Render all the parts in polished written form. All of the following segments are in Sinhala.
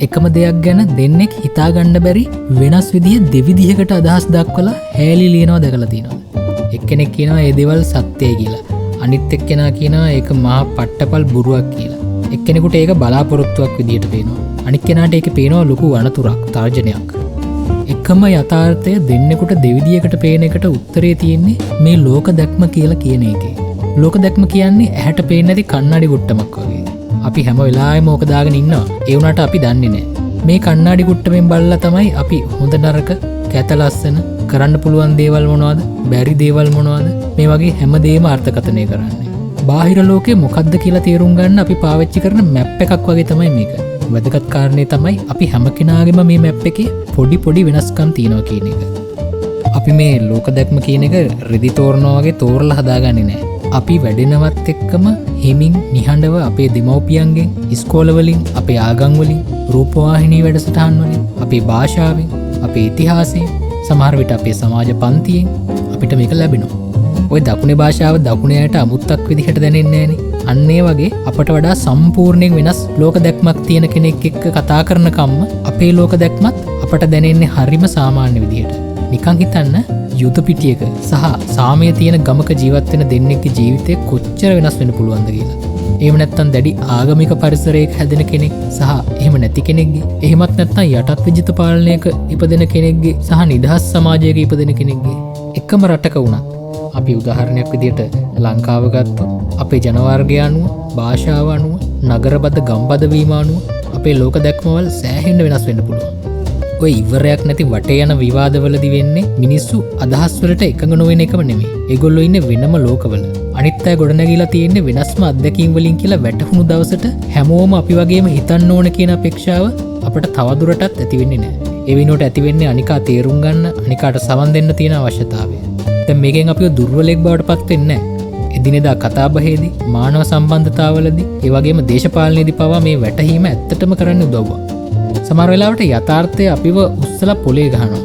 එකම දෙයක් ගැන දෙන්නෙක් හිතාගන්න බැරි වෙනස් විදිහ දෙවිදිහකට අදහස් දක්වලා හැලි ලියනවා දැකලා තියෙනවා. එක්කෙනෙක් කියනවා ඒ දේවල් සත්‍යයි කියලා. අනිත් එක්කෙනා කියනවා ඒක මහා පට්ටපල් බොරුවක් කියලා. එක්කෙනෙකුට ඒක බලාපොරොත්තුවක් විදිහට පේනවා. අනිත් කෙනාට ඒක පේනවා ලොකු අනතුරක්, තර්ජනයක්. එකම යථාර්ථය දෙන්නෙකුට දෙවිදියකට පේන එකට උත්තරේ තියෙන්නේ මේ ලෝක දැක්ම කියලා කියන එකේ. ලෝක දැක්ම කියන්නේ ඇහැට පේන්නේ නැති කණ්ණාඩි ගුට්ටමක් වගේ. අපි හැම වෙලාවෙම ඕක දාගෙන ඉන්නවා. ඒ වුණාට අපි දන්නේ නැහැ. මේ කණ්ණාඩි ගුට්ටමෙන් බලලා තමයි අපි හොඳ නරක, කැත ලස්සන, කරන්න පුළුවන් දේවල් මොනවද, බැරි දේවල් මොනවද මේ වගේ හැමදේම අර්ථකථනය කරන්නේ. බාහිර ලෝකේ මොකද්ද කියලා තේරුම් ගන්න අපි පාවිච්චි කරන මැප් එකක් වගේ තමයි මේක. වැදගත් කාරණේ තමයි අපි හැම කෙනාගේම මේ මැප් එකේ පොඩි වෙනස්කම් තියෙනවා කියන එක. අපි මේ ලෝක දැක්ම කියන එක රෙදි තෝරනවා වගේ තෝරලා හදාගන්නේ නැහැ. අපි වැඩෙනවත් එක්කම හිමින් නිහඬව අපේ දෙමව්පියන්ගෙන්, ඉස්කෝලවලින්, අපේ ආගම් වලින්, රූපවාහිනී වැඩසටහන් වලින්, අපේ භාෂාවෙන්, අපේ ඉතිහාසයෙන්, සමහර විට අපේ සමාජ පන්තියෙන් අපිට මේක ලැබෙනවා. ඔය දකුණේ භාෂාව දකුණේට අමුත්තක් විදිහට දැනෙන්නේ නැහනේ. අන්න ඒ වගේ අපට වඩා සම්පූර්ණයෙන් වෙනස් ලෝක දැක්මක් තියෙන කෙනෙක් එක්ක කතා කරන කම්ම අපේ ලෝක දැක්මත් අපට දැනෙන්නේ හරිම සාමාන්‍ය විදිහට. නිකන් හිතන්න යුද පිටියක සහ සාමය තියෙන ගමක ජීවත් වෙන දෙන්නෙක්ගේ ජීවිතේ කොච්චර වෙනස් වෙන්න පුළුවන්ද කියලා. එහෙම නැත්නම් දැඩි ආගමික පරිසරයක හැදෙන කෙනෙක් සහ එහෙම නැති කෙනෙක්ගේ, එහෙමත් නැත්නම් යටත් විජිත පාලනයක ඉපදෙන කෙනෙක්ගේ සහ නිදහස් සමාජයක ඉපදෙන කෙනෙක්ගේ එකම රටක වුණත් අපි උදාහරණයක් විදිහට ලංකාව ගත්තොත් අපේ ජනවර්ගය අනුව, භාෂාව අනුව, නගරබද ගම්බද වීම අනුව අපේ ලෝක දැක්මවල සෑහෙන්න වෙනස් වෙන්න පුළුවන්. ඔය ඉවරයක් නැති වටේ යන විවාදවලදී වෙන්නේ මිනිස්සු අදහස් වලට එකඟ නොවෙන එකම නෙමෙයි. ඒගොල්ලෝ ඉන්නේ වෙනම ලෝකවල. අනිත් අය ගොඩනැගිලා තියෙන්නේ වෙනස්ම අත්දැකීම් වලින් කියලා වැටහුණු දවසට හැමෝම අපි වගේම හිතන්න ඕන කියන අපේක්ෂාව අපට තවදුරටත් ඇති වෙන්නේ නැහැ. ඒ වෙනුවට ඇති වෙන්නේ අනිකා තේරුම් ගන්න, අනිකාට සවන් දෙන්න තියෙන අවශ්‍යතාවය. දැන් මේකෙන් අපිව දුර්වලෙක් බවට පත් වෙන්නේ නැහැ. එදිනෙදා කතාබහේදී, මානව සම්බන්ධතාවලදී, ඒ වගේම දේශපාලනයේදී පවා මේ වැටහීම ඇත්තටම කරන්න උදව්වක්. සමහර වෙලාවට යථාර්ථය අපිව උස්සලා පොලේ ගහනවා.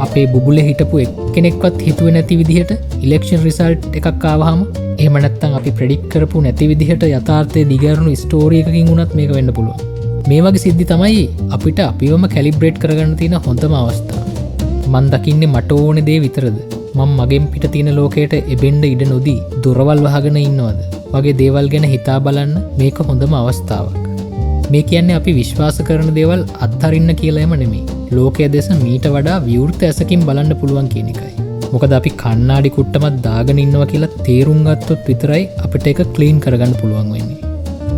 අපේ බුබුලේ හිටපු එක්කෙනෙක්වත් හිතුවේ නැති විදිහට ඉලෙක්ෂන් රිසල්ට් එකක් ආවහම, එහෙම නැත්නම් අපි ප්‍රෙඩික්ට් කරපු නැති විදිහට යථාර්ථයේ දිගහැරුණු ස්ටෝරි එකකින් වුණත් මේක වෙන්න පුළුවන්. මේ වගේ සිද්ධි තමයි අපිට අපිවම කැලිබ්‍රේට් කරගන්න තියෙන හොඳම අවස්ථාව. මන් දකින්නේ මට ඕනේ දේ විතරද? මම මගෙන් පිට තියෙන ලෝකයට එබෙන්න ඉඩ නොදී දොරවල් වහගෙන ඉන්නවද වගේ දේවල් ගැන හිතා බලන්න මේක හොඳම අවස්ථාවක්. මේ කියන්නේ අපි විශ්වාස කරන දේවල් අත්හරින්න කියලාම නෙමෙයි. ලෝකයේ දෙස මීට වඩා විවෘත ඇසකින් බලන්න පුළුවන් කියන එකයි. මොකද අපි කණ්ණාඩි කුට්ටමක් දාගෙන ඉන්නවා කියලා තේරුම් ගත්තොත් විතරයි අපිට ඒක ක්ලීන් කරගන්න පුළුවන් වෙන්නේ.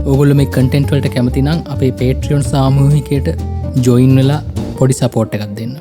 ඕගොල්ලෝ මේ කන්ටෙන්ට් වලට කැමති නම් අපේ Patreon සාමූහිකයට ජොයින් වෙලා පොඩි සපෝට් එකක් දෙන්න.